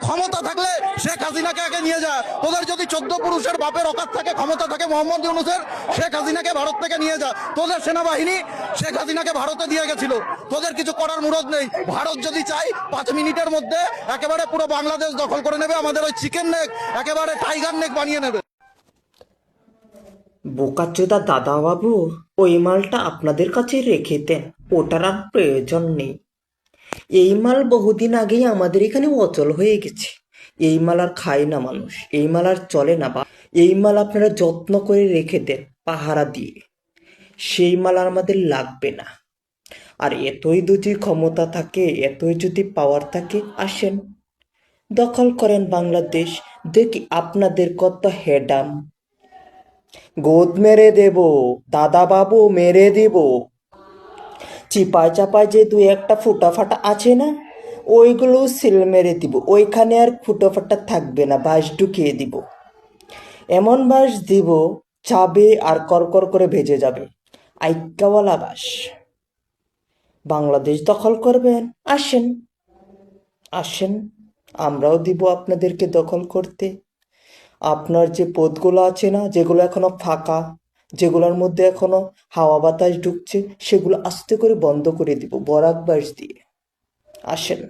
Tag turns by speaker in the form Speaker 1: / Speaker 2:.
Speaker 1: ক্ষমতা থাকলে শেখ হাসিনাকে আগে নিয়ে যা। তোদের যদি 14 পুরুষের বাপের অকাত থাকে, ক্ষমতা থাকে মোহাম্মদ ইউনূসের, শেখ হাসিনাকে ভারত থেকে নিয়ে যা। তোদের সেনাবাহিনী শেখ হাসিনাকে ভারতে দিয়ে গেছিল, তোদের কিছু করার মুরদ নেই। ভারত যদি চাই 5 মিনিটের মধ্যে একেবারে পুরো বাংলাদেশ দখল করে নেবে, আমাদের ওই চিকেন নেক একেবারে টাইগার নেক বানিয়ে নেবে।
Speaker 2: বোকাচোদা দাদাবাবু, ওই মালটা আপনাদের কাছে রেখে দেন, ওটার আর প্রয়োজন নেই। এই মাল বহুদিন আগেই আমাদের এখানে অচল হয়ে গেছে। এই মাল আর খায় না মানুষ, এই মাল আর চলে না। বা এই মাল আপনারা যত্ন করে রেখে দেন পাহারা দিয়ে, সেই মাল আর আমাদের লাগবে না। আর এতই যদি ক্ষমতা থাকে, এতই যদি পাওয়ার থাকে, আসেন দখল করেন বাংলাদেশ, দেখি আপনাদের কত হেডাম। গোদ মেরে দেব দাদাবাবু, মেরে দেব। চিপায় চাপায় যে দুই একটা ফুটা ফাটা আছে না, ওইগুলো সিল মেরে দিব। ওইখানে আর ফুটো ফাটা থাকবে না, বাঁশ ঢুকিয়ে দিব। এমন বাঁশ দিব চাবে আর করকর করে ভেজে যাবে, আইক্কাওয়ালা বাঁশ। বাংলাদেশ দখল করবেন, আসেন আসেন, আমরাও দিব আপনাদেরকে দখল করতে। আপনার যে পথগুলো আছে না, যেগুলো এখনো ফাঁকা, যেগুলোর মধ্যে এখনো হাওয়া বাতাস ঢুকছে, সেগুলো আস্তে করে বন্ধ করে দিব বরাক বাঁশ দিয়ে। আসেন।